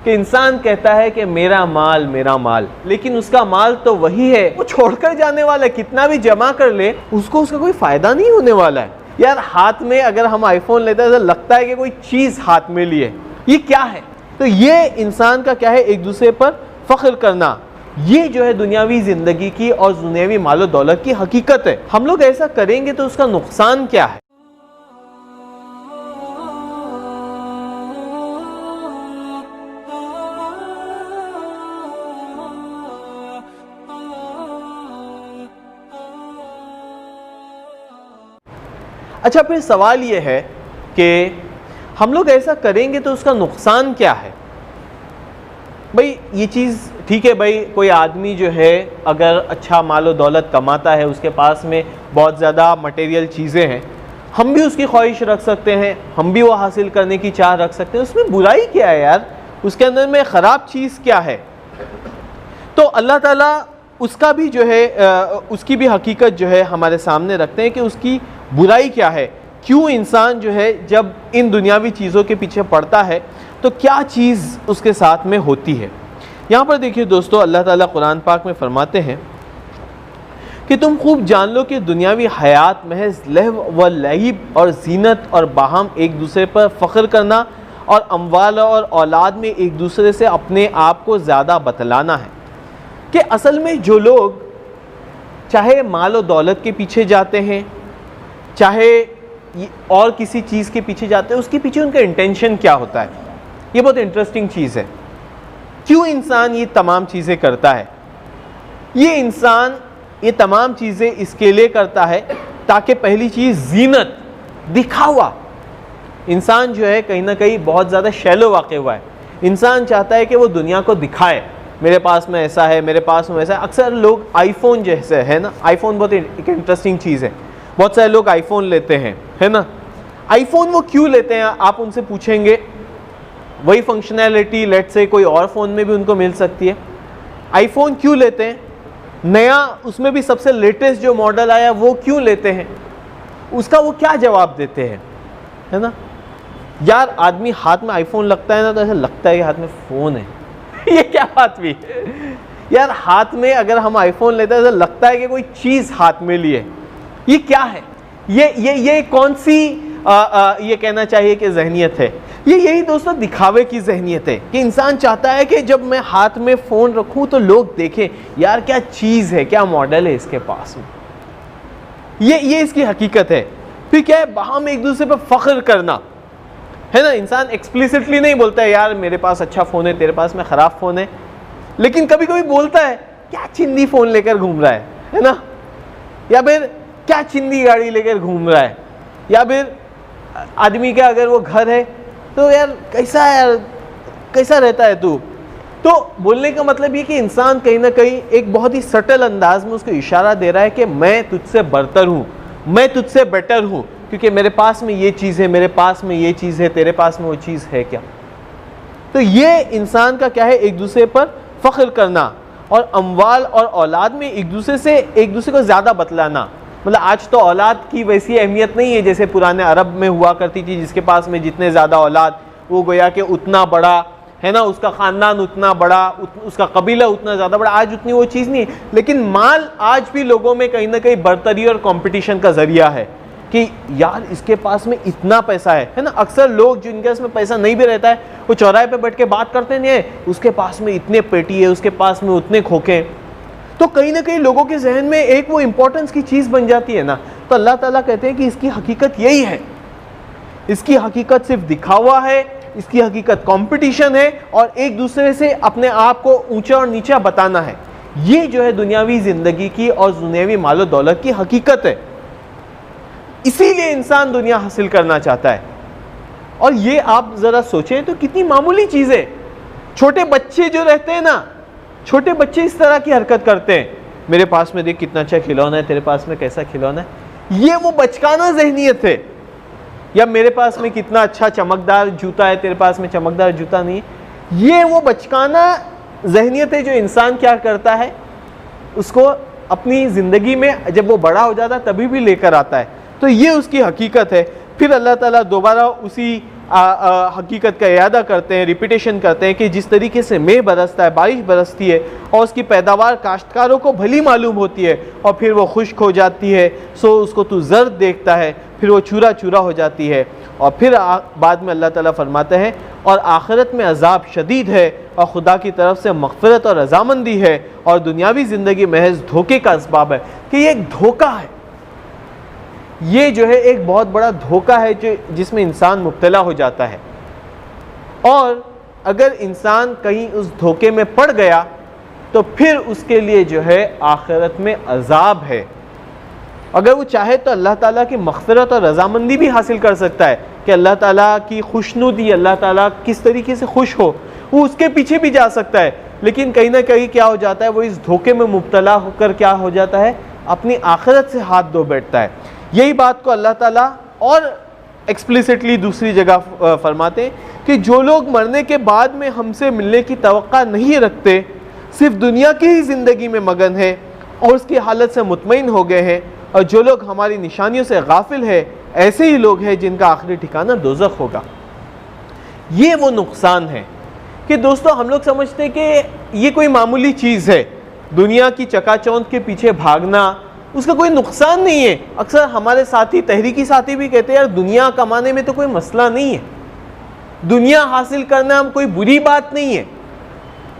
कि इंसान कहता है कि मेरा माल, लेकिन उसका माल तो वही है, वो छोड़कर जाने वाला है। कितना भी जमा कर ले उसको उसका कोई फायदा नहीं होने वाला है। यार हाथ में अगर हम आईफोन लेते हैं तो लगता है कि कोई चीज हाथ में लिए, ये क्या है? तो ये इंसान का क्या है? एक दूसरे पर फख्र करना। ये जो है दुनियावी जिंदगी की और दुनियावी मालो दौलत की हकीकत है। हम लोग ऐसा करेंगे तो उसका नुकसान क्या है? अच्छा, फिर सवाल ये है कि हम लोग ऐसा करेंगे तो उसका नुकसान क्या है? भाई ये चीज़ ठीक है भाई, कोई आदमी जो है अगर अच्छा मालो दौलत कमाता है, उसके पास में बहुत ज़्यादा मटेरियल चीज़ें हैं, हम भी उसकी ख्वाहिश रख सकते हैं, हम भी वो हासिल करने की चाह रख सकते हैं। उसमें बुराई क्या है यार? उसके अंदर में ख़राब चीज़ क्या है? तो अल्लाह ताला उसका भी जो है उसकी भी हकीकत जो है हमारे सामने रखते हैं कि उसकी बुराई क्या है। क्यों इंसान जो है जब इन दुनियावी चीज़ों के पीछे पड़ता है तो क्या चीज़ उसके साथ में होती है। यहाँ पर देखिए दोस्तों, अल्लाह ताला कुरान पाक में फरमाते हैं कि तुम खूब जान लो कि दुनियावी हयात महज लहव व लईब और जीनत और बाहम एक दूसरे पर फ़ख्र करना और अम्वाल और औलाद में एक दूसरे से अपने आप को ज़्यादा बतलाना है। कि असल में जो लोग चाहे मालो दौलत के पीछे जाते हैं, चाहे और किसी चीज़ के पीछे जाते हैं, उसके पीछे उनका इंटेंशन क्या होता है? ये बहुत इंटरेस्टिंग चीज़ है। क्यों इंसान ये तमाम चीज़ें करता है? ये इंसान ये तमाम चीज़ें इसके लिए करता है ताकि पहली चीज़ जीनत, दिखावा। इंसान जो है कहीं ना कहीं बहुत ज़्यादा शैलो वाक़ हुआ है। इंसान चाहता है कि वो दुनिया को दिखाए, मेरे पास में ऐसा है, मेरे पास में वैसा है। अक्सर लोग आईफोन जैसे है ना, आईफोन बहुत एक इंटरेस्टिंग चीज़ है। बहुत सारे लोग आईफोन लेते हैं, है ना। आईफोन वो क्यों लेते हैं? आप उनसे पूछेंगे, वही फंक्शनैलिटी लेट्स से कोई और फ़ोन में भी उनको मिल सकती है। आईफोन क्यों लेते हैं? नया, उसमें भी सबसे लेटेस्ट जो मॉडल आया वो क्यों लेते हैं? उसका वो क्या जवाब देते हैं, है ना। यार आदमी हाथ में आईफोन लगता है ना तो ऐसा लगता है कि हाथ में फ़ोन है। ये क्या बात हुई यार? हाथ में अगर हम आईफोन लेते हैं तो लगता है कि कोई चीज़ हाथ में लिए। ये क्या है? ये कौन सी ये कहना चाहिए कि जहनियत है? यही दोस्तों दिखावे की जहनियत है कि इंसान चाहता है कि जब मैं हाथ में फ़ोन रखूं तो लोग देखें यार क्या चीज़ है, क्या मॉडल है इसके पास में। ये इसकी हकीकत है। फिर क्या है? हम एक दूसरे पर फख्र करना, है ना। इंसान एक्सप्लिसिटली नहीं बोलता है यार मेरे पास अच्छा फ़ोन है, तेरे पास में ख़राब फ़ोन है, लेकिन कभी कभी बोलता है क्या चिंदी फ़ोन लेकर घूम रहा है ना। या फिर क्या चिंदी गाड़ी लेकर घूम रहा है। या फिर आदमी का अगर वो घर है तो यार कैसा रहता है तू। तो बोलने का मतलब ये कि इंसान कहीं ना कहीं एक बहुत ही सटल अंदाज में उसको इशारा दे रहा है कि मैं तुझसे बरतर हूँ, मैं तुझसे बेटर हूँ, क्योंकि मेरे पास में ये चीज़ है, मेरे पास में ये चीज़ है, तेरे पास में वो चीज़ है क्या। तो ये इंसान का क्या है? एक दूसरे पर फख्र करना और अम्वाल और औलाद में एक दूसरे को ज़्यादा बतलाना। मतलब आज तो औलाद की वैसी अहमियत नहीं है जैसे पुराने अरब में हुआ करती थी, जिसके पास में जितने ज़्यादा औलाद वो गोया कि उतना बड़ा, है ना, उसका ख़ानदान उतना बड़ा, उसका कबीला उतना ज़्यादा बड़ा। आज उतनी वो चीज़ नहीं है, लेकिन माल आज भी लोगों में कहीं ना कहीं बर्तरी और कंपटीशन का ज़रिया है कि यार इसके पास में इतना पैसा है ना। अक्सर लोग जिनके पास में पैसा नहीं भी रहता है वो चौराहे पे बैठ के बात करते नहीं है, उसके पास में इतने पेटी है, उसके पास में उतने खोखे हैं। तो कहीं ना कहीं लोगों के जहन में एक वो इंपॉर्टेंस की चीज़ बन जाती है ना। तो अल्लाह ताला कहते हैं कि इसकी हकीकत यही है, इसकी हकीकत सिर्फ दिखावा है, इसकी हकीकत कंपटीशन है और एक दूसरे से अपने आप को ऊंचा और नीचा बताना है। ये जो है दुनियावी ज़िंदगी की और दुनियावी मालो दौलत की हकीकत है। इसीलिए इंसान दुनिया हासिल करना चाहता है। और ये आप ज़रा सोचें तो कितनी मामूली चीज़ है। छोटे बच्चे जो रहते हैं ना, छोटे बच्चे इस तरह की हरकत करते हैं, मेरे पास में देख कितना अच्छा खिलौना है, तेरे पास में कैसा खिलौना है। ये वो बचकाना ज़हनियत है। या मेरे पास में कितना अच्छा चमकदार जूता है, तेरे पास में चमकदार जूता नहीं है। ये वो बचकाना ज़हनियत है जो इंसान क्या करता है, उसको अपनी ज़िंदगी में जब वो बड़ा हो जाता है तभी भी लेकर आता है। तो ये उसकी हकीकत है। फिर अल्लाह ताला दोबारा उसी हकीकत का इरादा करते हैं, रिपीटेशन करते हैं कि जिस तरीके से मेघ बरसता है, बारिश बरसती है और उसकी पैदावार काश्तकारों को भली मालूम होती है और फिर वो खुश्क हो जाती है, सो उसको तू जर्द देखता है, फिर वो चूरा चूरा हो जाती है। और फिर बाद में अल्लाह ताला फरमाते हैं और आखिरत में अजाब शदीद है और खुदा की तरफ से मग़फ़िरत और रज़ामंदी है और दुनियावी ज़िंदगी महज धोखे का असबाब है। कि ये एक धोखा है, ये जो है एक बहुत बड़ा धोखा है जिसमें इंसान मुब्तला हो जाता है। और अगर इंसान कहीं उस धोखे में पड़ गया तो फिर उसके लिए जो है आखिरत में अजाब है। अगर वो चाहे तो अल्लाह ताला की मग़फ़िरत और रज़ामंदी भी हासिल कर सकता है कि अल्लाह ताला की खुशनुदी, अल्लाह ताला किस तरीके से खुश हो, वो उसके पीछे भी जा सकता है। लेकिन कहीं ना कहीं क्या हो जाता है, वो इस धोखे में मुब्तला होकर क्या हो जाता है, अपनी आखिरत से हाथ धो बैठता है। यही बात को अल्लाह ताला और एक्सप्लिसिटली दूसरी जगह फरमाते हैं कि जो लोग मरने के बाद में हमसे मिलने की तवक्का नहीं रखते, सिर्फ दुनिया की ही ज़िंदगी में मगन है और उसकी हालत से मुतमईन हो गए हैं, और जो लोग हमारी निशानियों से गाफिल है, ऐसे ही लोग हैं जिनका आखिरी ठिकाना दोज़ख होगा। ये वो नुकसान है कि दोस्तों हम लोग समझते हैं कि ये कोई मामूली चीज़ है, दुनिया की चकाचौंध के पीछे भागना, उसका कोई नुकसान नहीं है। अक्सर हमारे साथी, तहरीकी साथी भी कहते हैं यार दुनिया कमाने में तो कोई मसला नहीं है, दुनिया हासिल करना कोई बुरी बात नहीं है।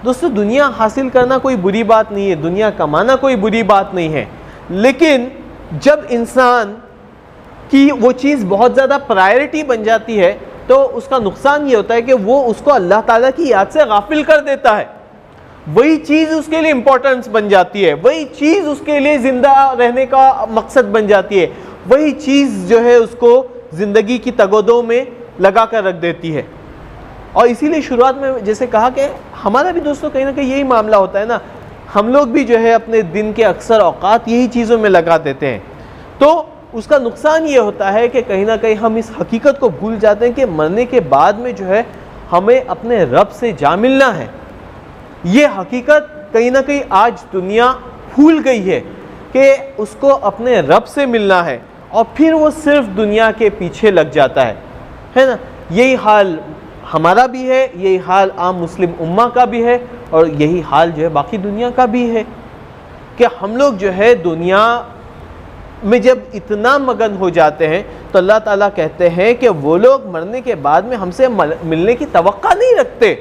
दोस्तों दुनिया हासिल करना कोई बुरी बात नहीं है, दुनिया कमाना कोई बुरी बात नहीं है। लेकिन जब इंसान की वो चीज़ बहुत ज़्यादा प्रायोरिटी बन जाती है तो उसका नुकसान ये होता है कि वो उसको अल्लाह ताला की याद से गाफिल कर देता है। वही चीज़ उसके लिए इम्पोर्टेंस बन जाती है, वही चीज़ उसके लिए ज़िंदा रहने का मकसद बन जाती है, वही चीज़ जो है उसको ज़िंदगी की तगोदों में लगा कर रख देती है। और इसीलिए शुरुआत में जैसे कहा कि हमारा भी दोस्तों कहीं ना कहीं यही मामला होता है ना, हम लोग भी जो है अपने दिन के अक्सर औकात यही चीज़ों में लगा देते हैं। तो उसका नुकसान ये होता है कि कहीं ना कहीं हम इस हकीकत को भूल जाते हैं कि मरने के बाद में जो है हमें अपने रब से जा मिलना है। ये हकीकत कहीं ना कहीं आज दुनिया भूल गई है कि उसको अपने रब से मिलना है, और फिर वो सिर्फ दुनिया के पीछे लग जाता है ना। यही हाल हमारा भी है, यही हाल आम मुस्लिम उम्मा का भी है, और यही हाल जो है बाकी दुनिया का भी है कि हम लोग जो है दुनिया में जब इतना मगन हो जाते हैं तो अल्लाह ताला कहते हैं कि वो लोग मरने के बाद में हमसे मिलने की तवक्का नहीं रखते।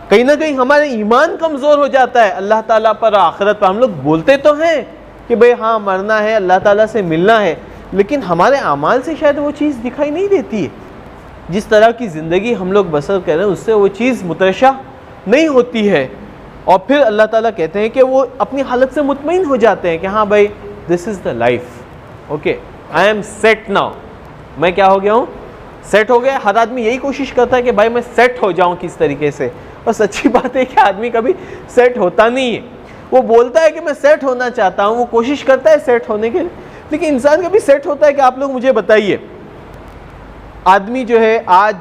कहीं ना कहीं हमारा ईमान कमज़ोर हो जाता है अल्लाह ताला पर, आखिरत पर। हम लोग बोलते तो हैं कि भाई हाँ मरना है, अल्लाह ताला से मिलना है, लेकिन हमारे आमाल से शायद वो चीज़ दिखाई नहीं देती है। जिस तरह की ज़िंदगी हम लोग बसर कर रहे हैं उससे वो चीज़ मुतरशा नहीं होती है। और फिर अल्लाह ताला कहते हैं कि वो अपनी हालत से मुतमईन हो जाते हैं कि हाँ भाई this is the life, okay I am set now, मैं क्या हो गया हूँ, सेट हो गया। हर आदमी यही कोशिश करता है कि भाई मैं सेट हो जाऊँ किस तरीके से, और सच्ची बात है कि आदमी कभी सेट होता नहीं है। वो बोलता है कि मैं सेट होना चाहता हूँ, वो कोशिश करता है सेट होने के लिए, लेकिन इंसान कभी सेट होता है कि आप लोग मुझे बताइए। आदमी जो है आज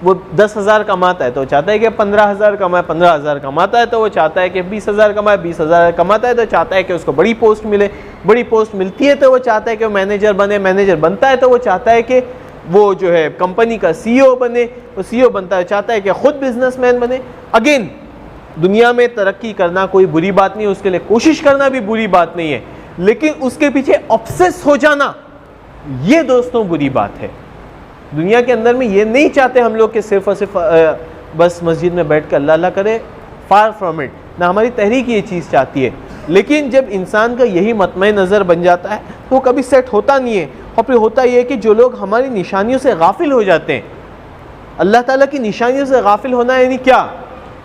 वो 10,000 कमाता है तो चाहता है कि 15,000 कमाए, 15,000 कमाता है तो वो चाहता है कि 20,000 कमाए, 20,000 कमाता है तो चाहता है कि उसको बड़ी पोस्ट मिले, बड़ी पोस्ट मिलती है तो वो चाहता है कि वो मैनेजर बने, मैनेजर बनता है तो वो चाहता है कि वो जो है कंपनी का CEO बने, वो CEO बनता है चाहता है कि खुद बिजनेसमैन बने। अगेन दुनिया में तरक्की करना कोई बुरी बात नहीं है, उसके लिए कोशिश करना भी बुरी बात नहीं है, लेकिन उसके पीछे ऑब्सेस हो जाना ये दोस्तों बुरी बात है। दुनिया के अंदर में ये नहीं चाहते हम लोग कि सिर्फ और सिर्फ बस मस्जिद में बैठ कर अल्लाह अल्लाह करे, फार फ्रॉम इट। ना हमारी तहरीक ये चीज़ चाहती है, लेकिन जब इंसान का यही मतमय नज़र बन जाता है तो वो कभी सेट होता नहीं है। और फिर होता ये है कि जो लोग हमारी निशानियों से गाफिल हो जाते हैं, अल्लाह ताला की निशानियों से गाफिल होना यानी क्या,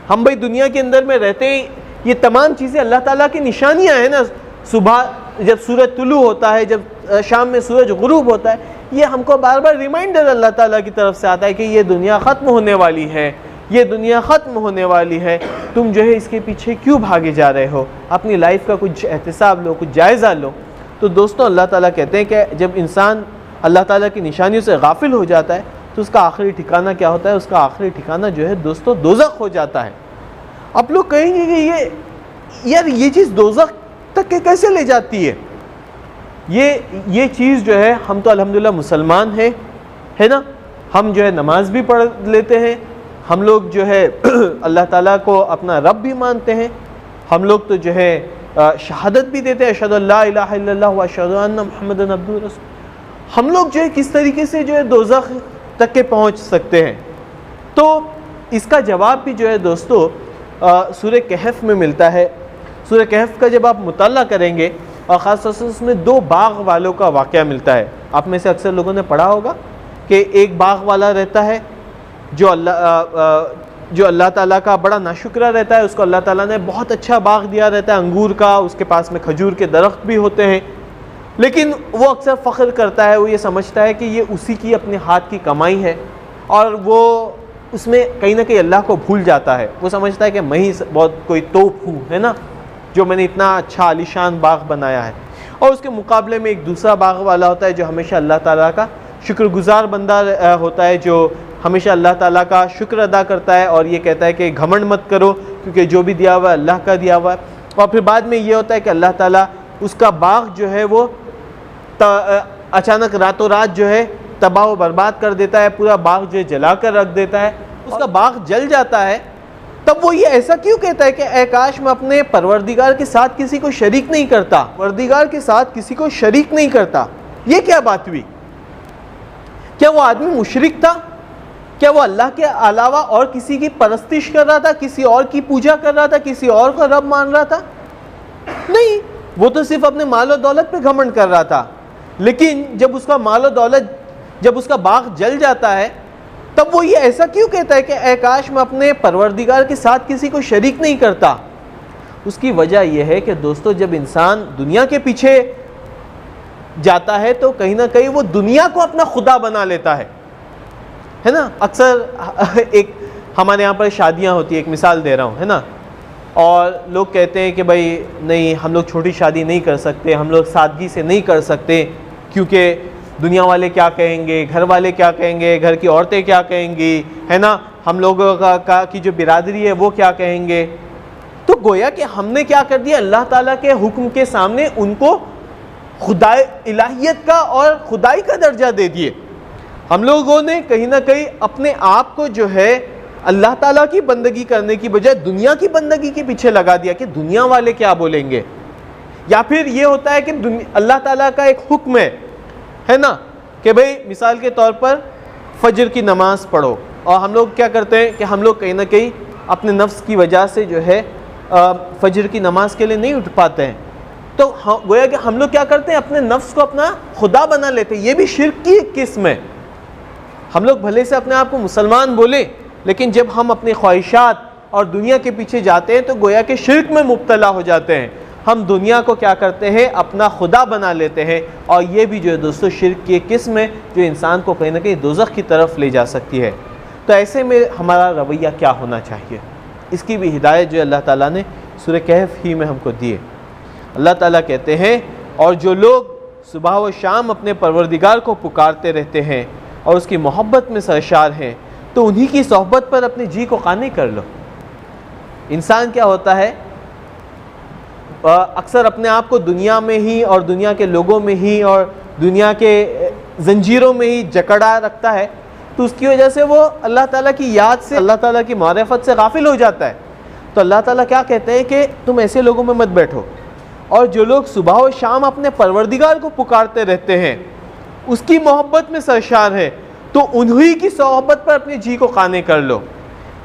हम भाई दुनिया के अंदर में रहते हैं, ये तमाम चीज़ें अल्लाह ताला की निशानियाँ हैं ना। सुबह जब सूरज तुलू होता है, जब शाम में सूरज गुरूब होता है, ये हमको बार बार रिमाइंडर अल्लाह ताला की तरफ से आता है कि ये दुनिया ख़त्म होने वाली है, ये दुनिया ख़त्म होने वाली है, तुम जो है इसके पीछे क्यों भागे जा रहे हो, अपनी लाइफ का कुछ एहतिसाब लो, कुछ जायज़ा लो। तो दोस्तों अल्लाह ताला कहते हैं कि जब इंसान अल्लाह ताला की निशानियों से गाफिल हो जाता है तो उसका आखिरी ठिकाना क्या होता है, उसका आखिरी ठिकाना जो है दोस्तों दोज़ख हो जाता है। आप लोग कहेंगे कि ये चीज़ दोज़ख तक के कैसे ले जाती है। ये चीज़ जो है, हम तो अल्हम्दुलिल्लाह मुसलमान हैं, है ना, हम जो है नमाज भी पढ़ लेते हैं, हम लोग जो है अल्लाह ताला को अपना रब भी मानते हैं, हम लोग तो जो है शहादत भी देते हैं, अशहदु अल्ला इलाहा इल्लल्लाह व अशहदु अन्ना मुहम्मदन अब्दुहु व रसूलुहु। हम लोग जो है किस तरीके से जो है दोज़ख तक के पहुँच सकते हैं? तो इसका जवाब भी जो है दोस्तों सूरह कहफ में मिलता है। सूरह कहफ का जब आप मुताला करेंगे और ख़ास तौर से उसमें 2 बाग वालों का वाक़या मिलता है। आप में से अक्सर लोगों ने पढ़ा होगा कि एक बाग वाला रहता है जो अल्लाह ताला का बड़ा नाशुक्रा रहता है, उसको अल्लाह ताला ने बहुत अच्छा बाग दिया रहता है अंगूर का, उसके पास में खजूर के दरख्त भी होते हैं, लेकिन वो अक्सर फ़ख्र करता है, वो ये समझता है कि ये उसी की अपने हाथ की कमाई है और वो उसमें कहीं ना कहीं अल्लाह को भूल जाता है। वो समझता है कि मैं ही बहुत कोई तोप हूँ, है ना, जो मैंने इतना अच्छा आलीशान बाग बनाया है। और उसके मुकाबले में एक दूसरा बाग वाला होता है जो हमेशा अल्लाह ताला का शुक्रगुजार बंदा होता है, जो हमेशा अल्लाह ताला का शुक्र अदा करता है और ये कहता है कि घमंड मत करो क्योंकि जो भी दिया हुआ है अल्लाह का दिया हुआ है। और फिर बाद में ये होता है कि अल्लाह ताला उसका बाग जो है वो अचानक रातों रात जो है तबाह व बर्बाद कर देता है, पूरा बाग जो है जला कर रख देता है, उसका बाग जल जाता है। तब वो ये ऐसा क्यों कहता है कि ऐ काश मैं अपने परवरदिगार के साथ किसी को शरीक नहीं करता, परवरदिगार के साथ किसी को शरीक नहीं करता। ये क्या बात हुई? क्या वो आदमी मुशरिक था? क्या वो अल्लाह के अलावा और किसी की परस्तिश कर रहा था, किसी और की पूजा कर रहा था, किसी और को रब मान रहा था? नहीं, वो तो सिर्फ अपने माल और दौलत पे घमंड कर रहा था। लेकिन जब उसका माल और दौलत, जब उसका बाग जल जाता है, तब वो ये ऐसा क्यों कहता है कि ऐ काश मैं अपने परवरदिगार के साथ किसी को शरीक नहीं करता? उसकी वजह यह है कि दोस्तों, जब इंसान दुनिया के पीछे जाता है तो कहीं ना कहीं वो दुनिया को अपना खुदा बना लेता है ना। अक्सर एक हमारे यहाँ पर शादियाँ होती है, एक मिसाल दे रहा हूँ, है ना, और लोग कहते हैं कि भाई नहीं, हम लोग छोटी शादी नहीं कर सकते, हम लोग सादगी से नहीं कर सकते क्योंकि दुनिया वाले क्या कहेंगे, घर वाले क्या कहेंगे, घर की औरतें क्या कहेंगी, है ना, हम लोगों का की जो बिरादरी है वो क्या कहेंगे। तो गोया कि हमने क्या कर दिया, अल्लाह ताला के हुक्म के सामने उनको खुदाई इलाहियत का और खुदाई का दर्जा दे दिए। हम लोगों ने कहीं ना कहीं अपने आप को जो है अल्लाह ताला की बंदगी करने की बजाय दुनिया की बंदगी के पीछे लगा दिया कि दुनिया वाले क्या बोलेंगे। या फिर ये होता है कि अल्लाह ताला का एक हुक्म है ना कि भाई मिसाल के तौर पर फजर की नमाज पढ़ो, और हम लोग क्या करते हैं कि हम लोग कहीं ना कहीं अपने नफ्स की वजह से जो है फजर की नमाज के लिए नहीं उठ पाते हैं। तो गोया कि हम लोग क्या करते हैं, अपने नफ्स को अपना खुदा बना लेते हैं। ये भी शिर्क की एक किस्म है। हम लोग भले से अपने आप को मुसलमान बोले, लेकिन जब हम अपनी ख्वाहिशात और दुनिया के पीछे जाते हैं तो गोया के शिर्क में मुब्तला हो जाते हैं। हम दुनिया को क्या करते हैं, अपना खुदा बना लेते हैं, और ये भी जो है दोस्तों शिर्क की एक किस्म है जो इंसान को कहीं ना कहीं दोज़ख की तरफ ले जा सकती है। तो ऐसे में हमारा रवैया क्या होना चाहिए, इसकी भी हिदायत जो अल्लाह ताला ने सूरह कहफ ही में हमको दी है। अल्लाह ताला कहते हैं, और जो लोग सुबह व शाम अपने परवरदिगार को पुकारते रहते हैं और उसकी मोहब्बत में सरशार हैं, तो उन्हीं की सोहबत पर अपने जी को काने कर लो। इंसान क्या होता है, अक्सर अपने आप को दुनिया में ही और दुनिया के लोगों में ही और दुनिया के जंजीरों में ही जकड़ा रखता है, तो उसकी वजह से वो अल्लाह ताला की याद से, अल्लाह ताला की मारिफत से गाफिल हो जाता है। तो अल्लाह ताला क्या कहते हैं कि तुम ऐसे लोगों में मत बैठो, और जो लोग सुबह व शाम अपने परवरदिगार को पुकारते रहते हैं, उसकी मोहब्बत में सरशार है, तो उन्हीं की सोहबत पर अपने जी को काने कर लो।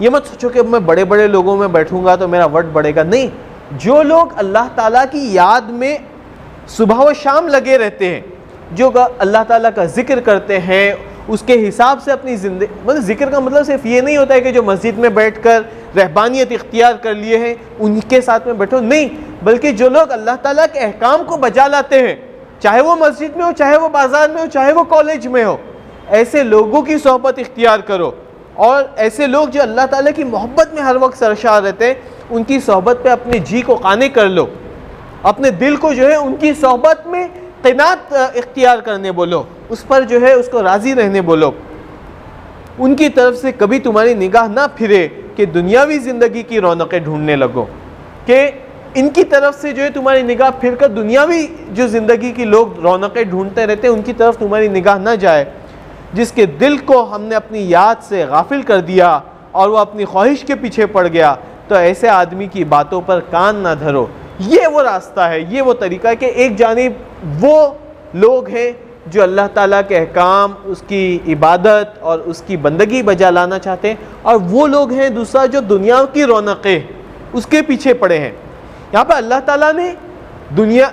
ये मत सोचो कि मैं बड़े बड़े लोगों में बैठूंगा तो मेरा वट बढ़ेगा। नहीं, जो लोग अल्लाह ताला की याद में सुबह व शाम लगे रहते हैं, जो अल्लाह ताला का जिक्र करते हैं, उसके हिसाब से अपनी ज़िंदगी, मतलब जिक्र का मतलब सिर्फ ये नहीं होता है कि जो मस्जिद में बैठकर रहबानियत इख्तियार कर लिए हैं उनके साथ में बैठो, नहीं, बल्कि जो लोग अल्लाह ताला के अहकाम को बजा लाते हैं, चाहे वो मस्जिद में हो, चाहे वो बाज़ार में हो, चाहे वो कॉलेज में हो, ऐसे लोगों की सोहबत इख्तियार करो। और ऐसे लोग जो अल्लाह ताला की मोहब्बत में हर वक्त सरशार रहते हैं, उनकी सोहबत पे अपने जी को काने कर लो, अपने दिल को जो है उनकी सोहबत में क़नात इख्तियार करने बोलो, उस पर जो है उसको राज़ी रहने बोलो। उनकी तरफ से कभी तुम्हारी निगाह ना फिरे कि दुनियावी ज़िंदगी की रौनकें ढूंढने लगो, कि इनकी तरफ से जो है तुम्हारी निगाह फिर कर दुनियावी जो ज़िंदगी की लोग रौनकें ढूंढते रहते हैं उनकी तरफ तुम्हारी निगाह ना जाए। जिसके दिल को हमने अपनी याद से गाफिल कर दिया और वो अपनी ख्वाहिश के पीछे पड़ गया, तो ऐसे आदमी की बातों पर कान ना धरो। ये वो रास्ता है, ये वो तरीका है कि एक जानिब वो लोग हैं जो अल्लाह ताला के अहकाम, उसकी इबादत और उसकी बंदगी बजा लाना चाहते हैं, और वो लोग हैं दूसरा जो दुनिया की रौनकें उसके पीछे पड़े हैं। यहाँ पर अल्लाह ताला ने दुनिया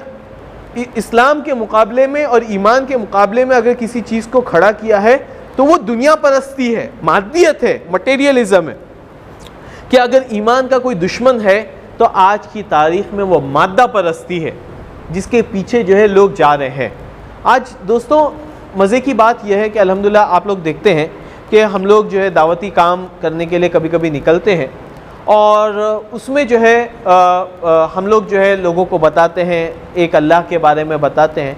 इस्लाम के मुकाबले में और ईमान के मुकाबले में अगर किसी चीज़ को खड़ा किया है तो वो दुनिया परस्ती है, मादियत है, मटेरियलिज्म है। कि अगर ईमान का कोई दुश्मन है तो आज की तारीख में वो मादा परस्ती है जिसके पीछे जो है लोग जा रहे हैं। आज दोस्तों मज़े की बात यह है कि अल्हम्दुलिल्लाह आप लोग देखते हैं कि हम लोग जो है दावती काम करने के लिए कभी कभी निकलते हैं, और उसमें जो है हम लोग जो है लोगों को बताते हैं, एक अल्लाह के बारे में बताते हैं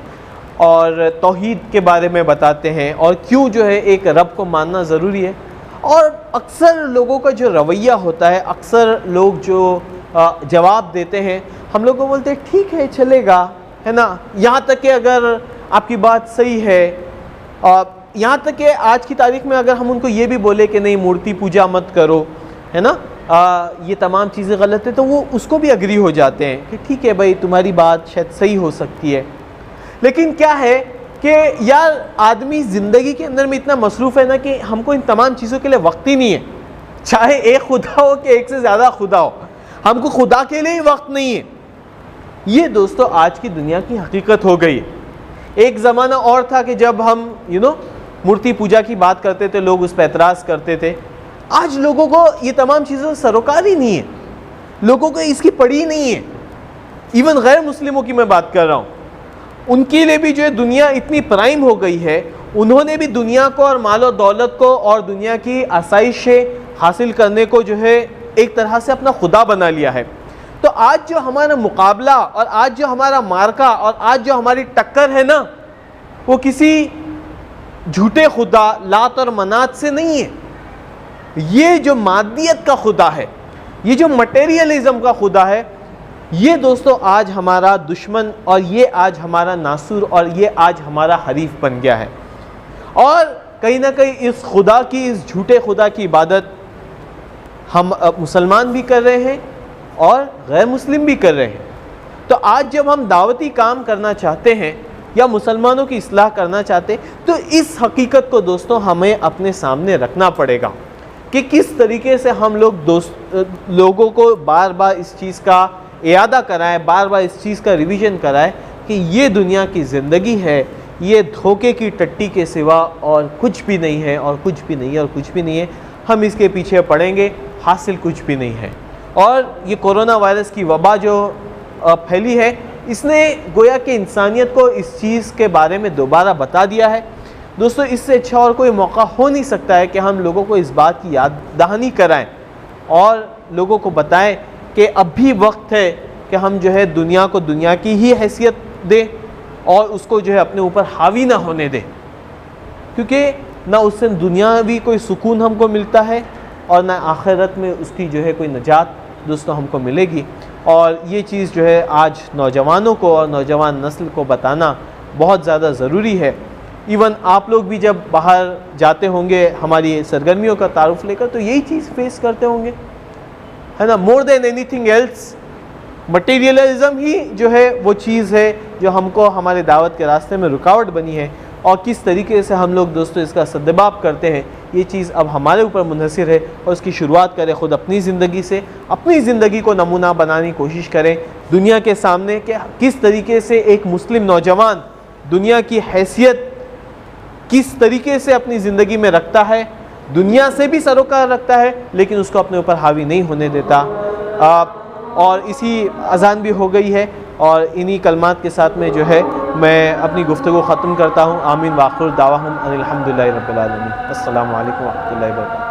और तौहीद के बारे में बताते हैं और क्यों जो है एक रब को मानना ज़रूरी है। और अक्सर लोगों का जो रवैया होता है, अक्सर लोग जो जवाब देते हैं, हम लोग को बोलते हैं ठीक है चलेगा, है ना, यहाँ तक कि अगर आपकी बात सही है, यहाँ तक कि आज की तारीख में अगर हम उनको ये भी बोले कि नहीं मूर्ति पूजा मत करो, है ना, ये तमाम चीज़ें गलत है, तो वो उसको भी अग्री हो जाते हैं कि ठीक है भाई तुम्हारी बात शायद सही हो सकती है। लेकिन क्या है कि यार आदमी ज़िंदगी के अंदर में इतना मसरूफ़ है ना कि हमको इन तमाम चीज़ों के लिए वक्त ही नहीं है, चाहे एक खुदा हो कि एक से ज़्यादा खुदा हो, हमको खुदा के लिए ही वक्त नहीं है। ये दोस्तों आज की दुनिया की हकीकत हो गई है। एक ज़माना और था कि जब हम मूर्ति पूजा की बात करते थे, लोग उस पर एतराज़ करते थे। आज लोगों को ये तमाम चीज़ों से सरोकार ही नहीं है, लोगों को इसकी पड़ी ही नहीं है। इवन गैर मुस्लिमों की मैं बात कर रहा हूँ, उनके लिए भी जो है दुनिया इतनी प्राइम हो गई है, उन्होंने भी दुनिया को और मालो दौलत को और दुनिया की आसाइशें हासिल करने को जो है एक तरह से अपना खुदा बना लिया है। तो आज जो हमारा मुकाबला और आज जो हमारा मार्का और आज जो हमारी टक्कर है ना, वो किसी झूठे खुदा लात और मनात से नहीं है। ये जो मादियत का खुदा है, ये जो मटेरियलिज्म का खुदा है, ये दोस्तों आज हमारा दुश्मन और ये आज हमारा नासुर और ये आज हमारा हरीफ बन गया है। और कहीं ना कहीं इस खुदा की, इस झूठे खुदा की इबादत हम मुसलमान भी कर रहे हैं और गैर मुस्लिम भी कर रहे हैं। तो आज जब हम दावती काम करना चाहते हैं या मुसलमानों की इस्लाह करना चाहते हैं, तो इस हकीकत को दोस्तों हमें अपने सामने रखना पड़ेगा कि किस तरीके से हम लोग लोगों को बार बार इस चीज़ का इयादा कराएं, बार बार इस चीज़ का रिवीजन कराएं कि ये दुनिया की ज़िंदगी है, ये धोखे की टट्टी के सिवा और कुछ भी नहीं है, और कुछ भी नहीं है, और कुछ भी नहीं है। हम इसके पीछे पड़ेंगे, हासिल कुछ भी नहीं है। और ये कोरोना वायरस की वबा जो फैली है, इसने गोया कि इंसानियत को इस चीज़ के बारे में दोबारा बता दिया है। दोस्तों इससे अच्छा और कोई मौका हो नहीं सकता है कि हम लोगों को इस बात की याद दहानी कराएं और लोगों को बताएं कि अब भी वक्त है कि हम जो है दुनिया को दुनिया की ही हैसियत दें और उसको जो है अपने ऊपर हावी ना होने दें, क्योंकि ना उससे दुनियावी कोई सुकून हमको मिलता है और ना आखिरत में उसकी जो है कोई नजात दोस्तों हमको मिलेगी। और ये चीज़ जो है आज नौजवानों को और नौजवान नस्ल को बताना बहुत ज़्यादा ज़रूरी है। इवन आप लोग भी जब बाहर जाते होंगे हमारी सरगर्मियों का तारुफ लेकर, तो यही चीज़ फेस करते होंगे, है ना। More than anything else materialism ही जो है वो चीज़ है जो हमको हमारे दावत के रास्ते में रुकावट बनी है। और किस तरीके से हम लोग दोस्तों इसका सद्दबाब करते हैं, ये चीज़ अब हमारे ऊपर मुनहसिर है। और उसकी शुरुआत करें ख़ुद अपनी ज़िंदगी से, अपनी ज़िंदगी को नमूना बनाने की कोशिश करें दुनिया के सामने कि किस तरीके से एक मुस्लिम नौजवान दुनिया की हैसियत किस तरीके से अपनी ज़िंदगी में रखता है, दुनिया से भी सरोकार रखता है लेकिन उसको अपने ऊपर हावी नहीं होने देता। और इसी अज़ान भी हो गई है और इन्हीं कलमात के साथ में जो है मैं अपनी गुफ्तगू ख़त्म करता हूँ। आमीन वाखिर दावाहुम अनिल हम्दुलिल्लाहि रब्बिल आलमीन। अस्सलामु अलैकुम व रहमतुल्लाहि व बरकातुहू।